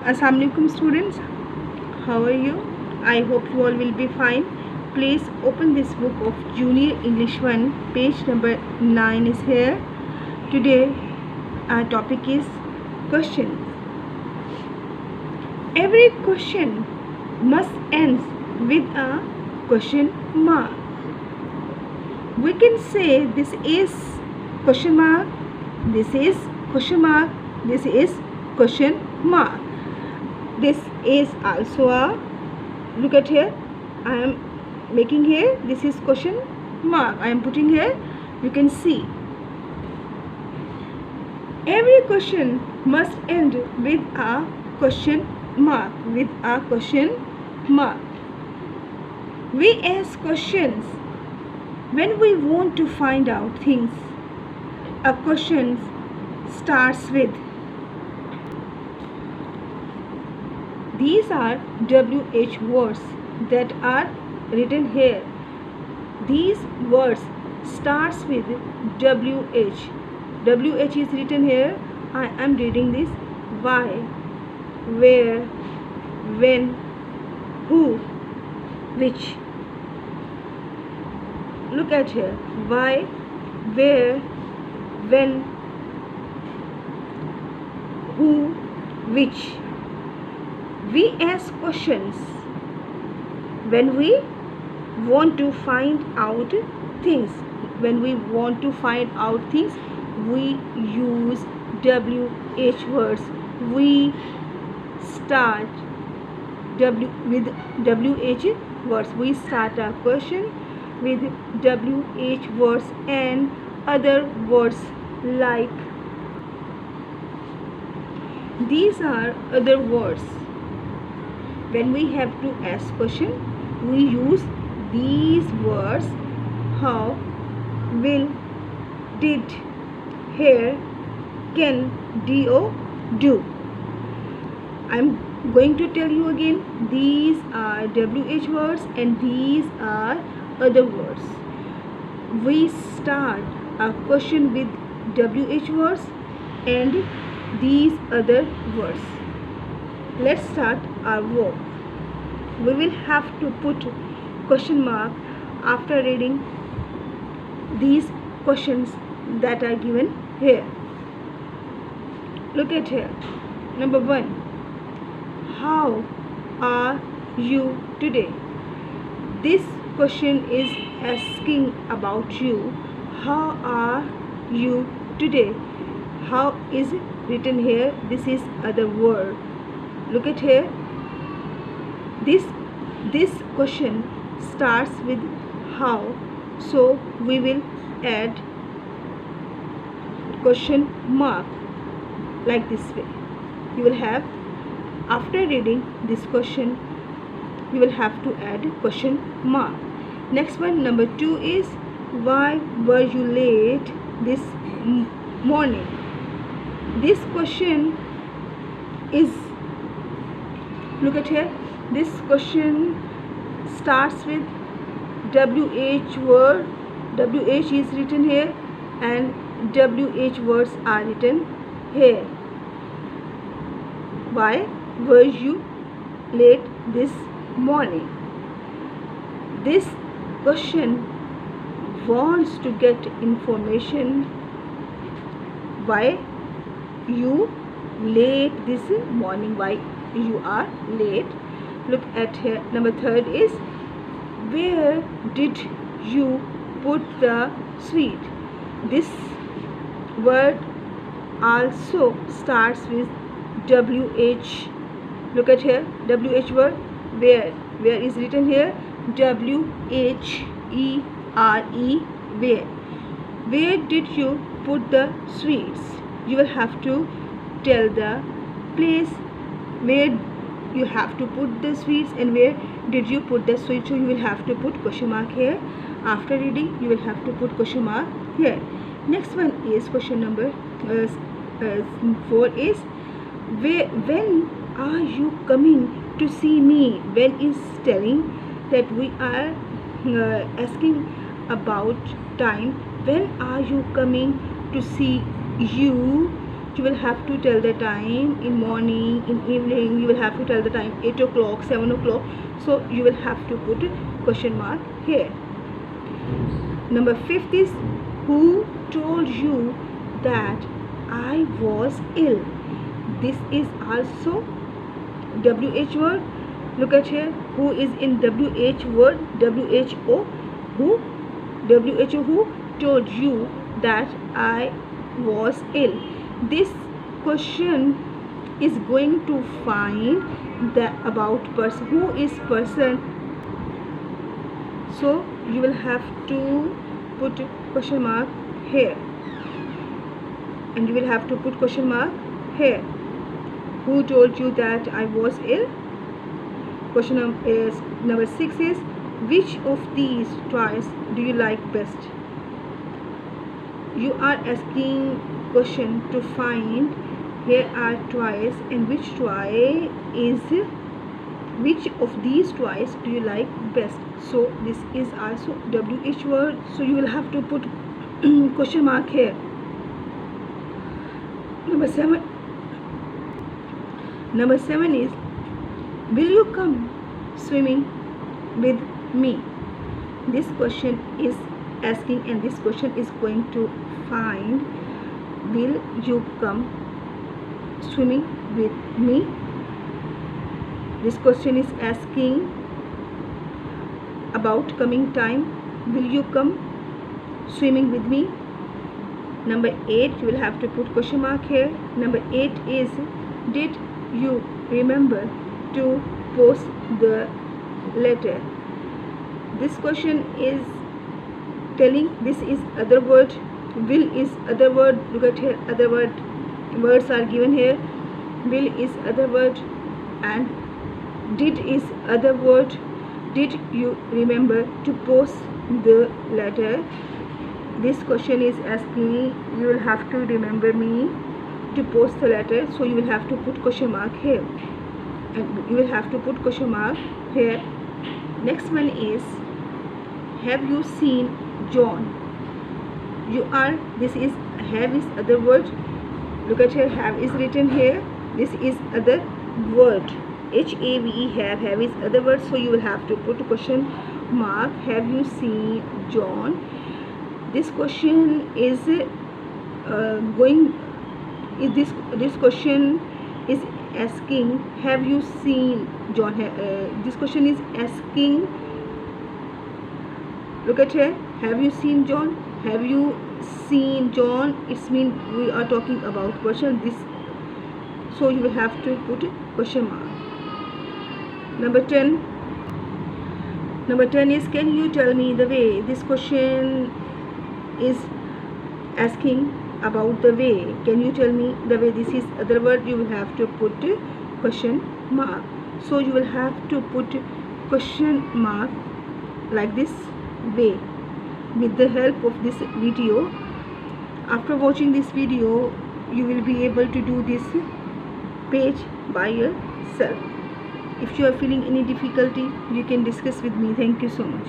Assalamu alaikum students, how are you? I hope you all will be fine. Please open this book of Junior English 1, page number 9 is here. Today our topic is questions. Every question must end with a question mark. We can say this is question mark, this is question mark, this is question mark. This is also a, look at here, I am making here, this is question mark, I am putting here, you can see. Every question must end with a question mark, with a question mark. We ask questions when we want to find out things. A question starts with. These are WH words that are written here. These words starts with WH. WH is written here. I am reading this. Why, where, when, who, which. Look at here. Why, where, when, who, which. We ask questions when we want to find out things. When we want to find out things, we use WH words. We start with WH words. We start a question with WH words and other words like. These are other words. When we have to ask question, we use these words: how, will, did, here, can, do. I'm going to tell you again. These are WH words and these are other words. We start a question with WH words and these other words. Let's start our work. We will have to put question mark after reading these questions that are given here. Look at here. Number 1. How are you today? This question is asking about you. How are you today? How is written here? This is other word. Look at here. This question starts with how, so we will add question mark like this way. You will have, after reading this question, you will have to add question mark. Next one, number 2 is, why were you late this morning? This question is, look at here, this question starts with WH word. WH is written here and WH words are written here. Why were you late this morning? This question wants to get information why you late this morning, why you are late. Look at here. Number 3 is, where did you put the sweet? This word also starts with WH. Look at here. WH word. Where is written here? WHERE. Where. Where did you put the sweets? You will have to tell the place where you have to put the sweets and where did you put the sweets. So you will have to put question mark here. After reading, you will have to put question mark here. Next one is question number 4 is, when are you coming to see me? When is telling that we are asking about time. When are you coming to see you? you will have to tell the time. In morning, in evening, you will have to tell the time, 8 o'clock, 7 o'clock. So you will have to put question mark here. Number 5 is, who told you that I was ill? This is also WH word. Look at here, who is in WH word, WHO. Who? WHO, who told you that I was ill? This question is going to find the about person. Who is person? So you will have to put question mark here, and you will have to put question mark here. Who told you that I was ill? Question number 6 is, which of these toys do you like best? You are asking question to find, here are toys, and which toy is, which of these toys do you like best? So this is also WH word, so you will have to put question mark here. Number 7 is, will you come swimming with me? This question is asking, and this question is going to find, will you come swimming with me? This question is asking about coming time. Will you come swimming with me? Number 8, you will have to put question mark here. Number 8 is, did you remember to post the letter? This question is telling, this is other word, will is other word. Look at here, other words are given here. Will is other word and did is other word. Did you remember to post the letter? This question is asking, you will have to remember me to post the letter, so you will have to put question mark here, and you will have to put question mark here. Next one is, have you seen John? You are, this is, have is other word. Look at here, have is written here. This is other word, HAVE, have is other word, so you will have to put question mark, have you seen John? This question is this question is asking, have you seen John? This question is asking, look at here, have you seen John? Have you seen John? It means we are talking about person. This, so you will have to put question mark. Number 10 is, can you tell me the way? This question is asking about the way. Can you tell me the way? This is other word, you will have to put question mark. So you will have to put question mark like this way with the help of this video. After watching this video, you will be able to do this page by yourself. If you are feeling any difficulty, you can discuss with me. Thank you so much.